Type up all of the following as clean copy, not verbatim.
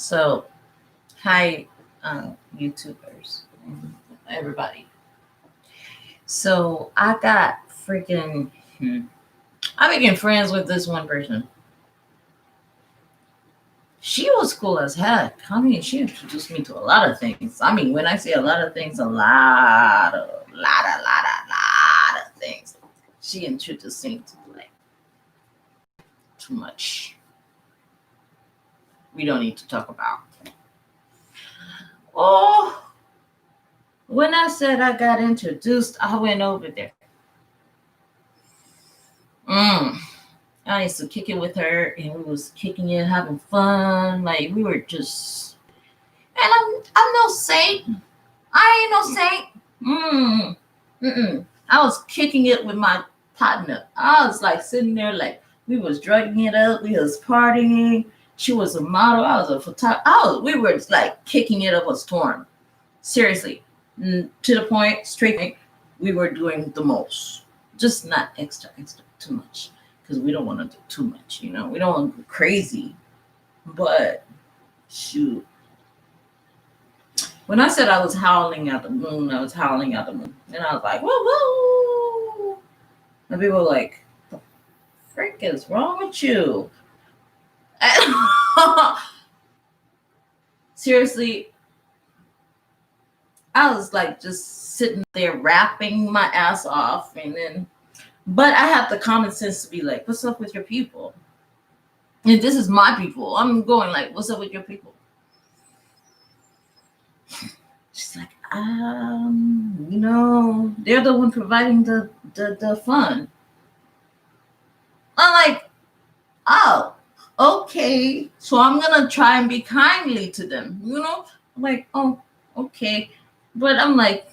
So, hi, YouTubers and everybody. So, I got freaking. I became friends with this one person. She was cool as heck. I mean, she introduced me to a lot of things. I mean, when I say a lot of things, a lot of things. She introduced me to like too much. We don't need to talk about. Oh, when I said I got introduced, I went over there. Mm. I used to kick it with her, and we was kicking it, having fun. Like we were just, and I'm no saint. I ain't no saint. I was kicking it with my partner. I was like sitting there, like we was drugging it up. We was partying. She was a model. I was a photographer. We were like kicking it up a storm. Seriously, to the point, straight point. We were doing the most, just not extra too much because we don't want to do too much. We don't want to go crazy. But shoot, when I said I was howling at the moon, I was howling at the moon, and I was like, whoa, whoa, and people were like, "The frick is wrong with you?" Seriously, I was like just sitting there rapping my ass off, but I have the common sense to be like, what's up with your people? And this is my people. I'm going like, what's up with your people? She's like, they're the one providing the fun. I'm like, oh, okay. So I'm gonna try and be kindly to them, I'm like, oh, okay. But I'm like,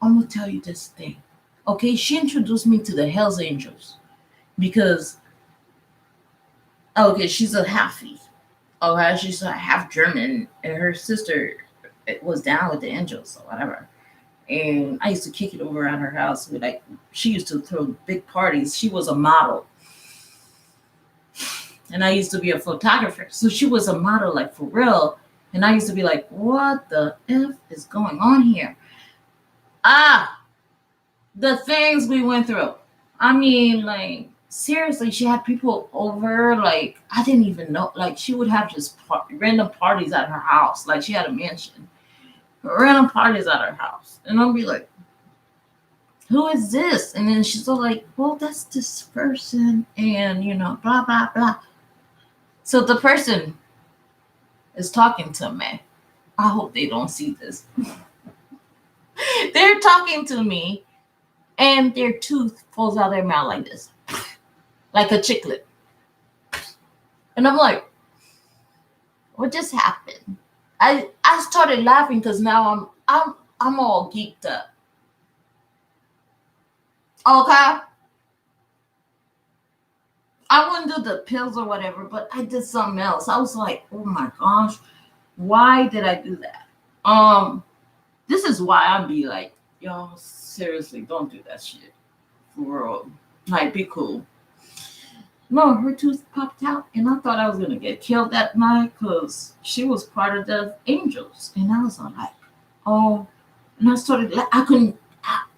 I'm gonna tell you this thing. Okay, she introduced me to the Hellz Angels because okay, she's a halfie. Okay, she's a half German, and her sister was down with the Angels or whatever. And I used to kick it over at her house. She used to throw big parties. She was a model, and I used to be a photographer. So she was a model, like for real. And I used to be like, what the F is going on here? The things we went through. I mean, like, seriously, she had people over. Like, I didn't even know. Like, she would have just random parties at her house. Like, she had a mansion. Random parties at her house. And I'll be like, who is this? And then she's all like, well, that's this person. And, blah, blah, blah. So the person is talking to me. I hope they don't see this. They're talking to me, and their tooth falls out of their mouth like this, like a chiclet. And I'm like, what just happened? I started laughing because now I'm all geeked up. Okay. I wouldn't do the pills or whatever, but I did something else. I was like, oh my gosh, why did I do that? This is why I'd be like, y'all, seriously, don't do that shit. For real. Like, be cool. No, her tooth popped out, and I thought I was gonna get killed that night because she was part of the Angels, and I was like, oh, and I started, I couldn't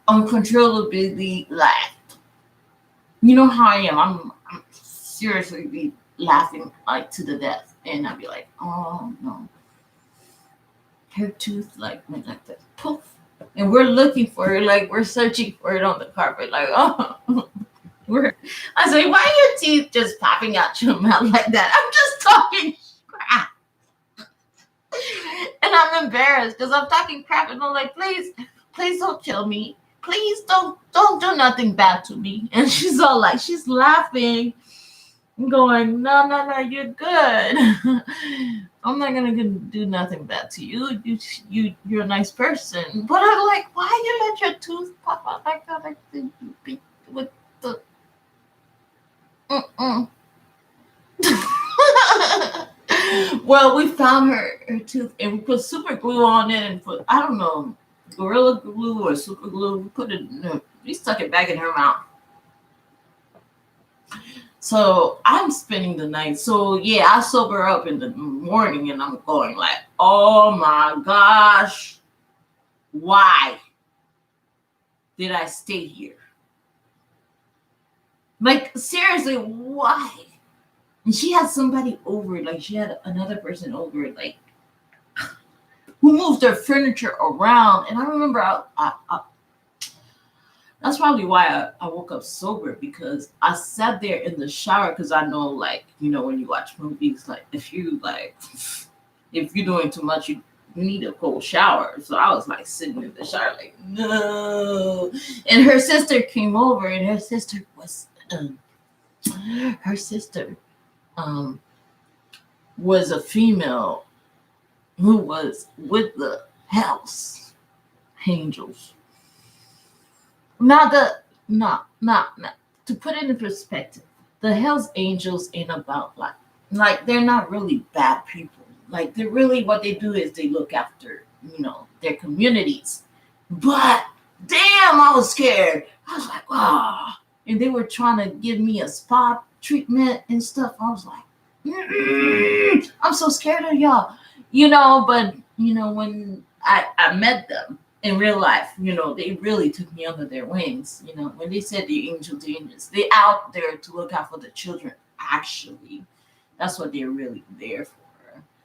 uncontrollably laugh. You know how I am. I'm seriously be laughing like to the death, and I'd be like, oh no, her tooth like went like this, poof, and we're looking for it, like we're searching for it on the carpet, like oh. I say, why are your teeth just popping out your mouth like that? I'm just talking crap. And I'm embarrassed because I'm talking crap, and I'm like, please don't kill me. Please don't do nothing bad to me. And she's all like, she's laughing, going, no, you're good. I'm not gonna do nothing bad to you. You're a nice person. But I'm like, why you let your tooth pop out like that? Like with the well, we found her tooth, and we put super glue on it, and put, I don't know, gorilla glue or super glue. We stuck it back in her mouth. So I'm spending the night. So yeah, I sober up in the morning and I'm going like, oh my gosh, why did I stay here? Like seriously, why? And she had somebody over, like she had another person over, like who moved their furniture around. And I remember that's probably why I woke up sober, because I sat there in the shower, because I know, like, when you watch movies, like if you're doing too much, you need a cold shower. So I was like sitting in the shower, like, no. And her sister came over, and her sister um was a female who was with the Hellz Angels. Not the not to put it in perspective, the Hellz Angels ain't about like they're not really bad people. Like they're really, what they do is they look after, their communities. But damn, I was scared. I was like, ah, and they were trying to give me a spa treatment and stuff. I was like, I'm so scared of y'all. But when I met them in real life, they really took me under their wings. When they said the angel dangers, they out there to look out for the children. Actually, that's what they're really there for.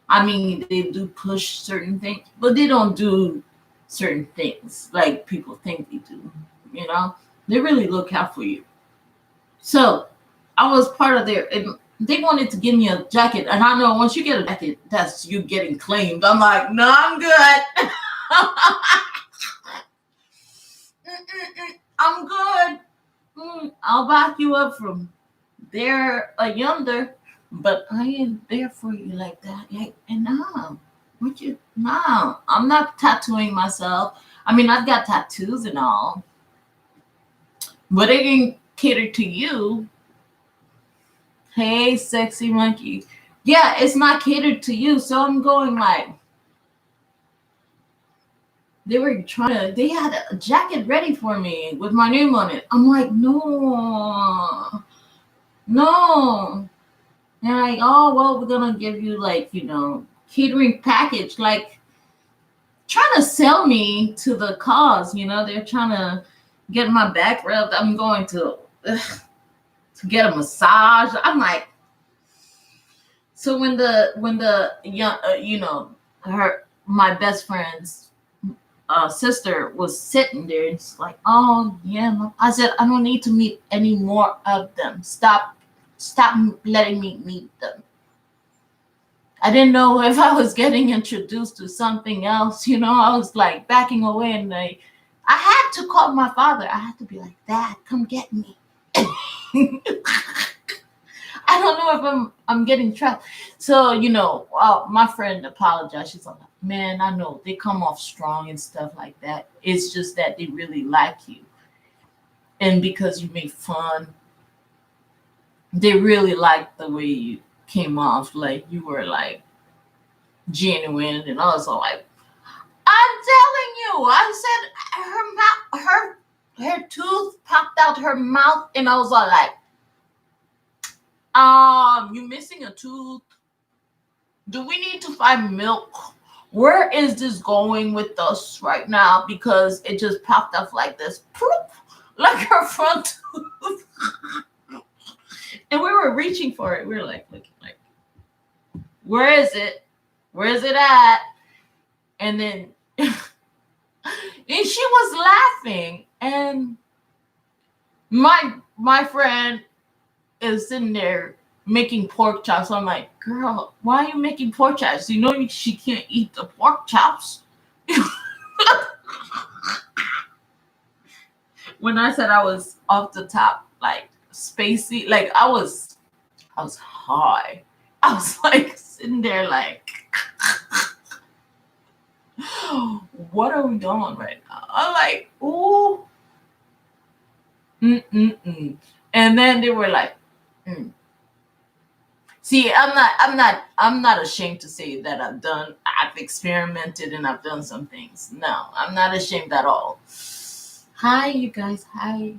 I mean, they do push certain things, but they don't do certain things like people think they do. They really look out for you. So I was part of their. And they wanted to give me a jacket, and I know once you get a jacket, that's you getting claimed. I'm like, no, I'm good. I'm good. I'll back you up from there or yonder, but I ain't there for you like that. Like, and now, no, I'm not tattooing myself. I mean, I've got tattoos and all, but it ain't catered to you. Hey, sexy monkey. Yeah, it's not catered to you. So I'm going like, they had a jacket ready for me with my name on it. I'm like, no. And like, oh, well, we're going to give you like, catering package. Like, trying to sell me to the cause, they're trying to get my back rubbed. I'm going to get a massage. I'm like, so when the young, my best friend's sister was sitting there, and it's like, oh yeah, I said, I don't need to meet any more of them. Stop letting me meet them. I didn't know if I was getting introduced to something else. I was like backing away, and I had to call my father. I had to be like, Dad, come get me. I don't know if I'm getting trapped. So, my friend apologized. She's like, man, I know they come off strong and stuff like that. It's just that they really like you. And because you make fun, they really like the way you came off. Like you were like genuine. And I was like, I'm telling you, I said her tooth popped out her mouth, and I was all like, you missing a tooth? Do we need to find milk? Where is this going with us right now? Because it just popped up like this, like her front tooth. And we were reaching for it. We were like looking like, where is it? Where is it at? And then and she was laughing, and my friend is sitting there making pork chops. So I'm like, girl, why are you making pork chops? She can't eat the pork chops. When I said I was off the top, like spacey, like I was high. I was like sitting there like, what are we doing right now? I'm like, ooh, and then they were like, See, I'm not ashamed to say that I've experimented and I've done some things. No, I'm not ashamed at all. Hi, you guys. Hi,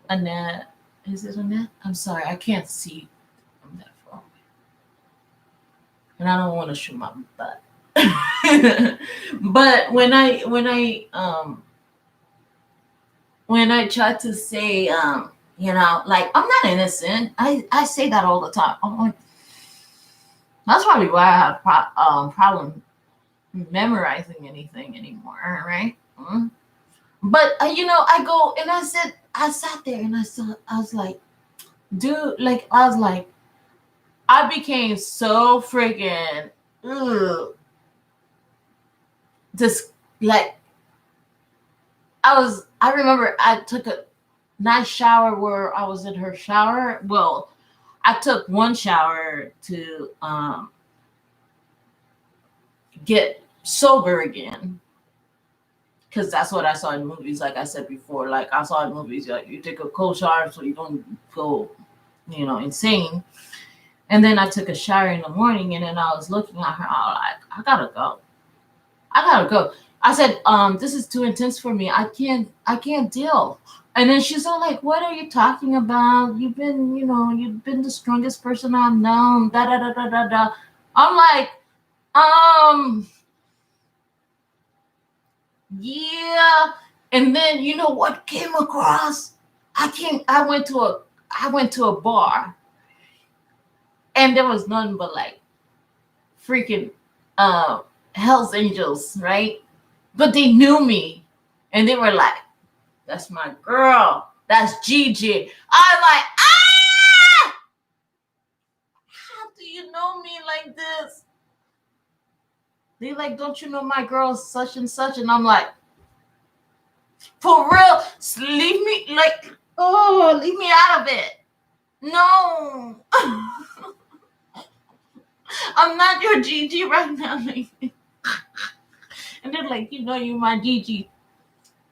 Annette. Is it a net? I'm sorry, I can't see from that far, and I don't want to show my butt. But when I try to say, like, I'm not innocent. I say that all the time. I'm like, that's probably why I have problem memorizing anything anymore, right? But I go and I sat there and I was like, dude, like I was like, I became so freaking just like I remember I took a nice shower where I was in her shower. Well, I took one shower to get sober again, because that's what I saw in movies. Like I said before, like I saw in movies, like you take a cold shower so you don't go, insane. And then I took a shower in the morning, and then I was looking at her. I was like, I gotta go. I gotta go. I said, this is too intense for me. I can't deal. And then she's all like, what are you talking about? You've been the strongest person I've known. Da da da da da da. I'm like, yeah. And then you know what came across? I went to a bar, and there was none but like freaking Hellz Angels, right? But they knew me, and they were like, "That's my girl. That's Gigi." I'm like, ah! How do you know me like this? They like, don't you know my girl such and such? And I'm like, for real, leave me leave me out of it. No, I'm not your Gigi right now. And they're like, you my Gigi.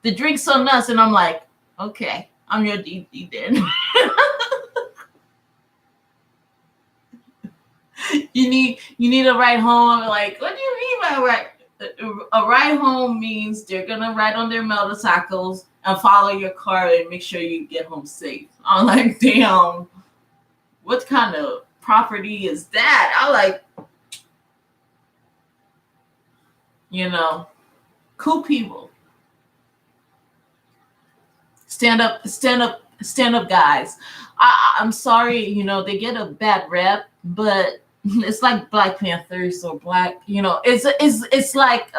The drink's on us, and I'm like, okay, I'm your Gigi then. You need a ride home. Like, what do you mean by ride? A ride home means they're gonna ride on their motorcycles and follow your car and make sure you get home safe. I'm like, damn, what kind of property is that? I like, cool people. Stand up guys. I'm sorry, they get a bad rep, but it's like Black Panthers or black, it's like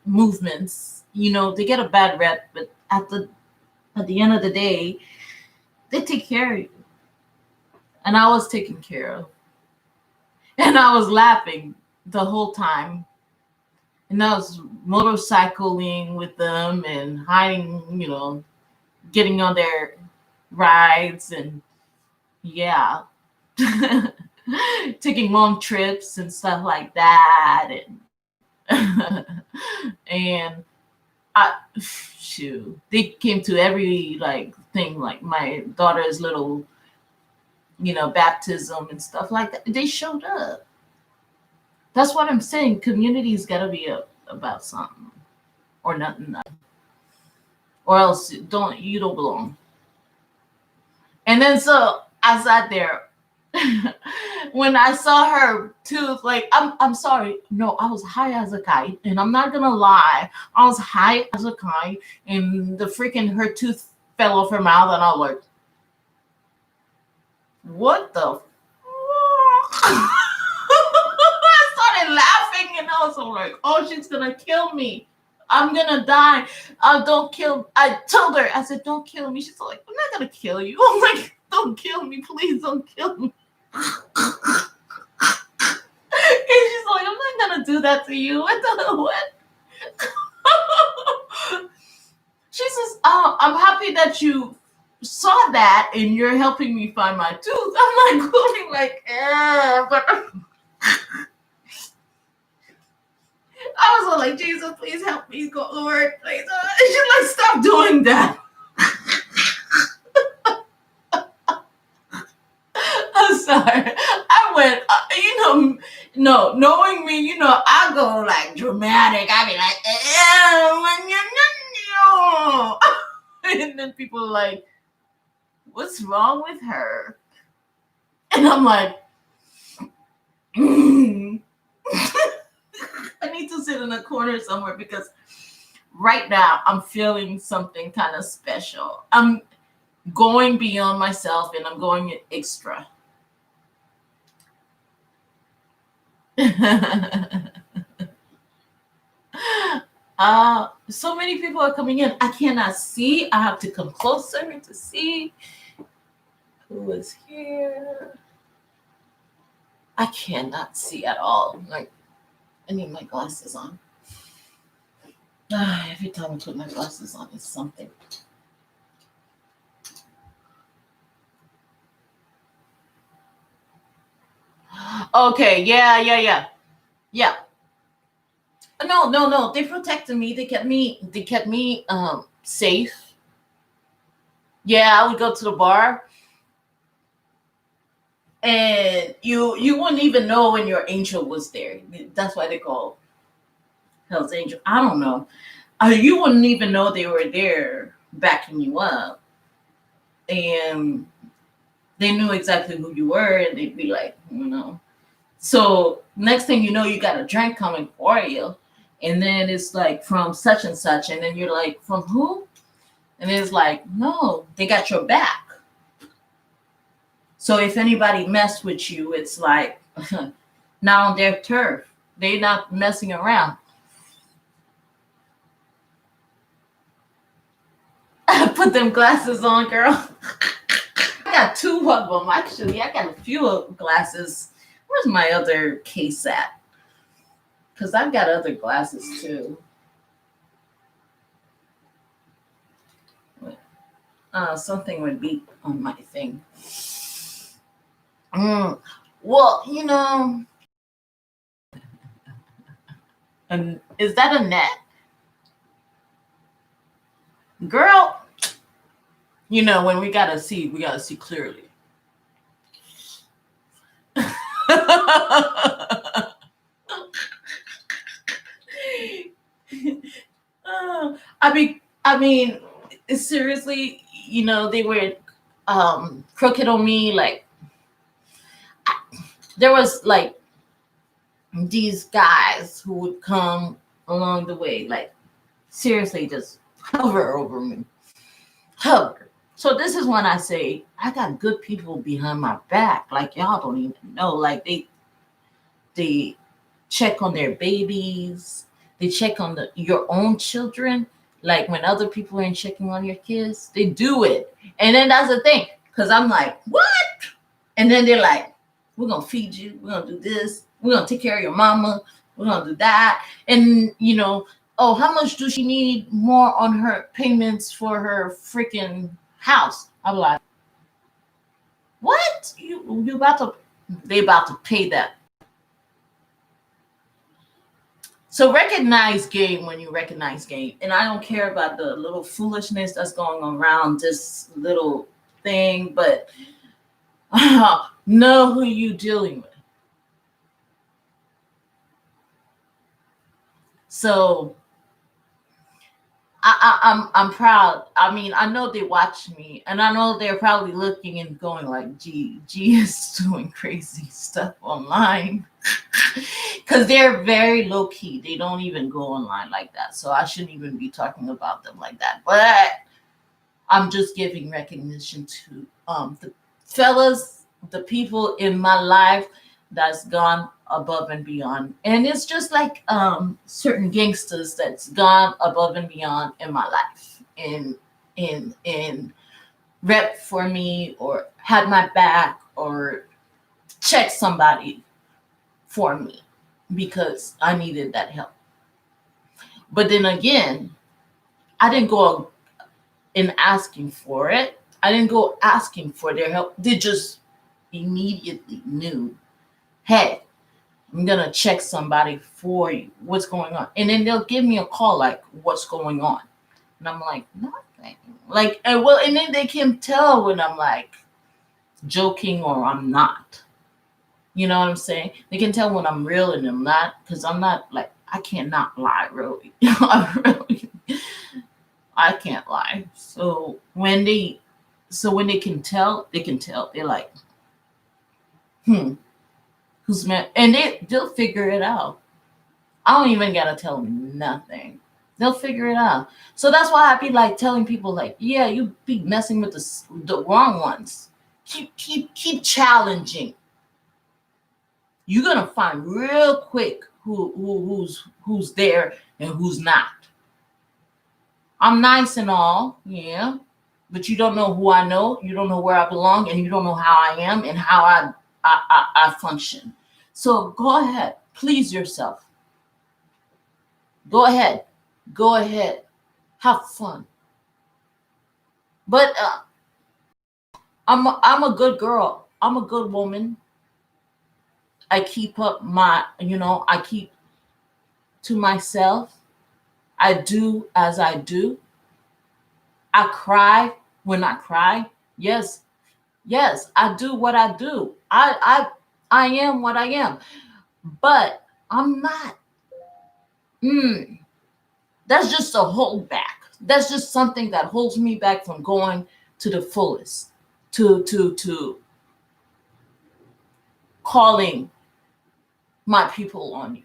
movements, they get a bad rep, but at the end of the day, they take care of you. And I was taken care of. And I was laughing the whole time. And I was motorcycling with them and hiding, getting on their rides and yeah. Taking long trips and stuff like that. And they came to every thing, like my daughter's little baptism and stuff like that. They showed up. That's what I'm saying. Community's got to be about something or nothing, or else you don't belong. And then so I sat there. When I saw her tooth, like I'm sorry, no, I was high as a kite, and I'm not gonna lie, I was high as a kite, and her tooth fell off her mouth, and I was like, what the fuck? I started laughing, and I was like, oh, she's gonna kill me. I'm gonna die. Don't kill. I told her, I said, don't kill me. She's like, I'm not gonna kill you. I'm like, don't kill me, please, don't kill me. And she's like, I'm not gonna do that to you. What the what? She says, oh, I'm happy that you saw that and you're helping me find my tooth. I'm like going like, but I was all like, Jesus, please help me, go, Lord, please. And she's like, stop doing that. I'm sorry. I went, no, knowing me, I go like dramatic. I be like, and then people are like, What's wrong with her? And I'm like, mm. I need to sit in a corner somewhere because right now I'm feeling something kind of special. I'm going beyond myself and I'm going extra. So many people are coming in. I cannot see. I have to come closer to see who is here. I cannot see at all. Like, I need my glasses on. Every time I put my glasses on, it's something. Okay, yeah. No. They protected me. They kept me safe. Yeah, I would go to the bar and you wouldn't even know when your angel was there. That's why they call Hellz Angel. I don't know. You wouldn't even know they were there backing you up. And they knew exactly who you were and they'd be like, So next thing you know, you got a drink coming for you. And then it's like from such and such. And then you're like, from who? And it's like, no, they got your back. So if anybody mess with you, it's like not on their turf. They're not messing around. Put them glasses on, girl. I got two of them, actually. I got a few glasses. Where's my other case at? Because I've got other glasses too. Something would be on my thing. Well, and is that a net? Girl, when we gotta see clearly. I mean, seriously, they were crooked on me. Like, there was like these guys who would come along the way, like seriously, just hover over me, hover. So this is when I say I got good people behind my back. Like, y'all don't even know. Like, they check on their babies. They check on your own children. Like, when other people ain't checking on your kids, they do it. And then that's the thing, because I'm like, what? And then they're like, we're gonna feed you. We're gonna do this. We're gonna take care of your mama. We're gonna do that. And oh, how much do she need more on her payments for her freaking house? I'm like, what? They about to pay that. So recognize game when you recognize game. And I don't care about the little foolishness that's going on around this little thing, but know who you dealing with. So I'm proud. I mean, I know they watch me, and I know they're probably looking and going like, "G is doing crazy stuff online," because they're very low key. They don't even go online like that. So I shouldn't even be talking about them like that. But I'm just giving recognition to the fellas, the people in my life that's gone above and beyond. And it's just like certain gangsters that's gone above and beyond in my life in rep for me or had my back or checked somebody for me because I needed that help. But then again, I didn't go in asking for it. I didn't go asking for their help. They just immediately knew, hey, I'm gonna check somebody for you. What's going on? And then they'll give me a call like, what's going on? And I'm like, nothing. Like, and then they can tell when I'm like joking or I'm not. You know what I'm saying? They can tell when I'm real and I'm not, because I'm not like, I cannot lie, really. I can't lie. So when they So when they can tell, they can tell. They're like, hmm, who's man? And they'll figure it out. I don't even gotta tell them nothing. They'll figure it out. So that's why I be like telling people, like, yeah, you be messing with the wrong ones. Keep challenging. You're gonna find real quick who's there and who's not. I'm nice and all, yeah, but you don't know who I know. You don't know where I belong, and you don't know how I am and how I function. So go ahead, please yourself. Go ahead, go ahead, have fun. But I'm a good girl. I'm a good woman. I keep up I keep to myself. I do as I do. I cry when I cry. Yes, yes, I do what I do. I am what I am. But I'm not. Mm, that's just a hold back. That's just something that holds me back from going to the fullest, to calling my people on you.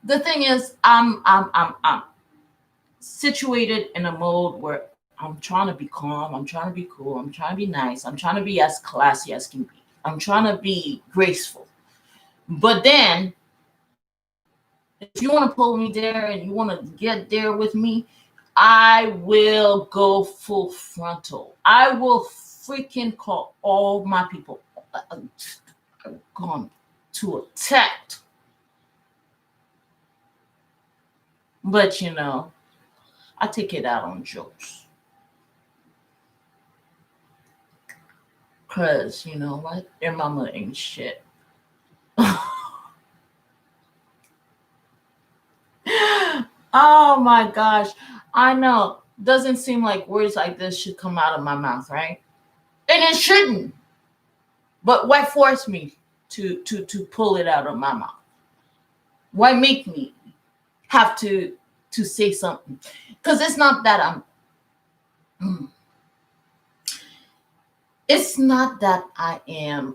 The thing is, I'm situated in a mode where I'm trying to be calm, I'm trying to be cool, I'm trying to be nice, I'm trying to be as classy as can be. I'm trying to be graceful. But then if you want to pull me there and you want to get there with me, I will go full frontal. I will freaking call all my people. I'm going to attack. But I take it out on jokes. Cause you know what? Their mama ain't shit. Oh my gosh. I know. Doesn't seem like words like this should come out of my mouth, right? And it shouldn't. But why force me to pull it out of my mouth? Why make me have to say something? Because it's not that it's not that I am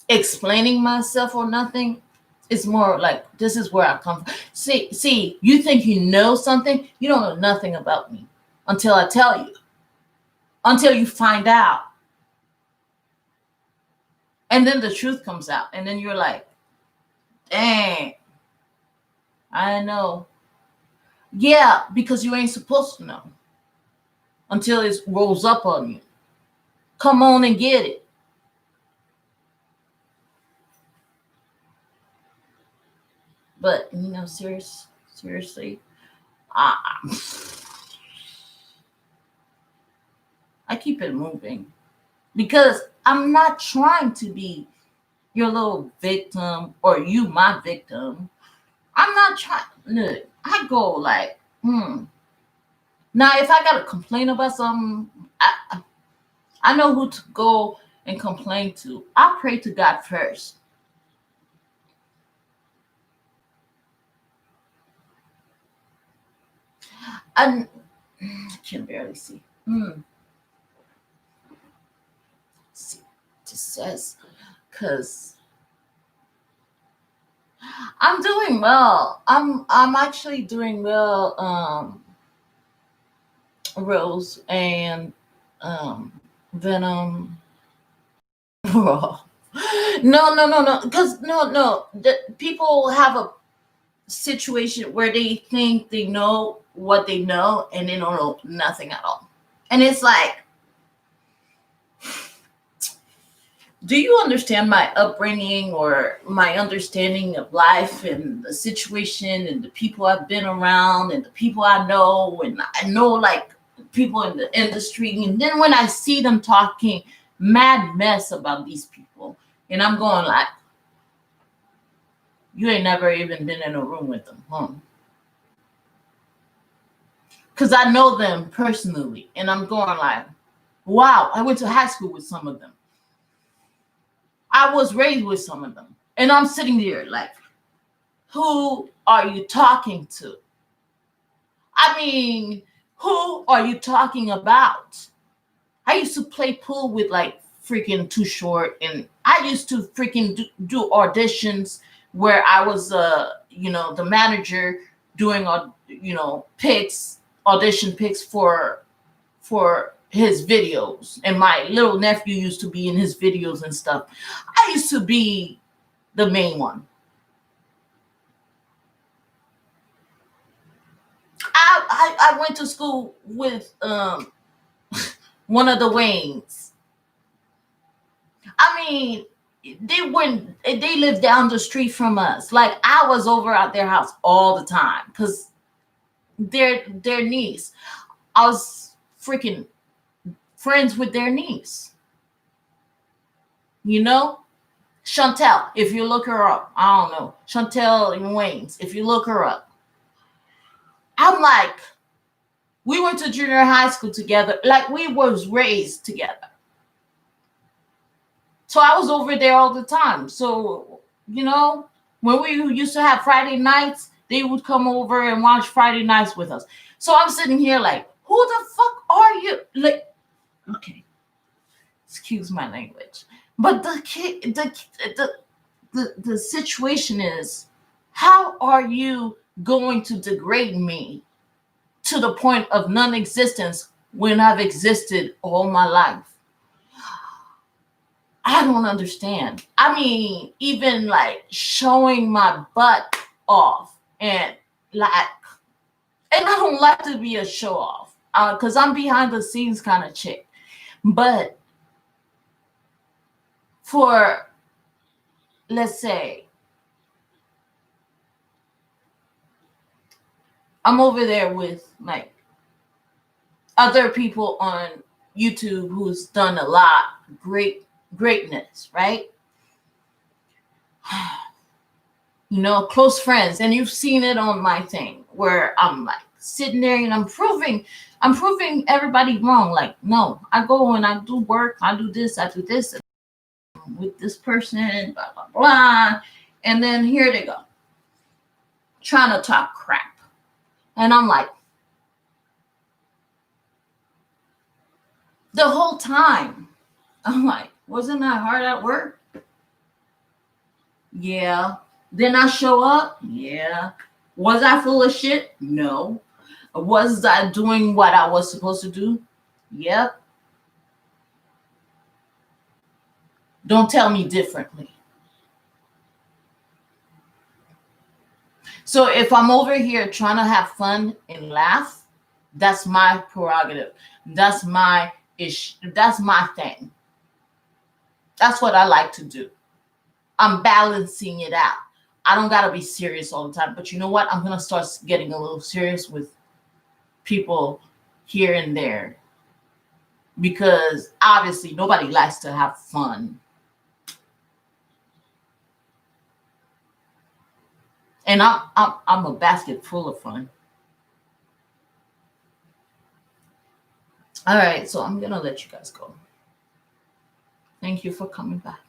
explaining myself or nothing. It's more like this is where I come from. See, you think you know something, you don't know nothing about me until I tell you, until you find out. And then the truth comes out, and then you're like, dang, I know. Yeah, because you ain't supposed to know until it rolls up on you. Come on and get it. But seriously, I I keep it moving because I'm not trying to be your little victim or you my victim. I'm not trying. Look, I go like, Now, if I gotta complain about something, I know who to go and complain to. I pray to God first. I can barely see. See, just says, cause I'm doing well. I'm actually doing well. Rose and Venom. No, no. Because no. The people have a situation where they think they know what they know and they don't know nothing at all. And it's like, do you understand my upbringing or my understanding of life and the situation and the people I've been around and the people I know? And I know like people in the industry. And then when I see them talking mad mess about these people, and I'm going like, you ain't never even been in a room with them, huh? Because I know them personally. And I'm going like, wow, I went to high school with some of them. I was raised with some of them. And I'm sitting there like, who are you talking to? I mean, Who are you talking about? I used to play pool with like freaking Too Short, and I used to freaking do auditions where I was, the manager doing, picks, audition picks for his videos, and my little nephew used to be in his videos and stuff. I used to be the main one. I went to school with one of the Waynes. I mean, they lived down the street from us. Like I was over at their house all the time because their niece. I was freaking friends with their niece. You know, Chantel. If you look her up, I don't know Chantel and Wayne's. If you look her up, I'm like, we went to junior high school together. Like we was raised together. So I was over there all the time. So, when we used to have Friday nights, they would come over and watch Friday nights with us. So I'm sitting here like, who the fuck are you? Like, okay, excuse my language. But the situation is, how are you going to degrade me to the point of non-existence when I've existed all my life? I don't understand. I mean, even like showing my butt off and like, and I don't like to be a show off because I'm behind the scenes kind of chick. But for, let's say, I'm over there with like other people on YouTube who's done a lot greatness, right? Close friends, and you've seen it on my thing where I'm like sitting there and I'm proving everybody wrong. Like, no, I go and I do work, I do this with this person, blah blah blah, and then here they go trying to talk crap, and I'm like, the whole time I'm like, wasn't I hard at work? Yeah. Didn't I show up? Yeah. Was I full of shit? No. Was I doing what I was supposed to do? Yep. Don't tell me differently. So if I'm over here trying to have fun and laugh, that's my prerogative. That's my ish. That's my thing. That's what I like to do. I'm balancing it out. I don't gotta be serious all the time. But you know what? I'm gonna start getting a little serious with people here and there because obviously nobody likes to have fun. And I'm a basket full of fun. All right, so I'm gonna let you guys go. Thank you for coming back.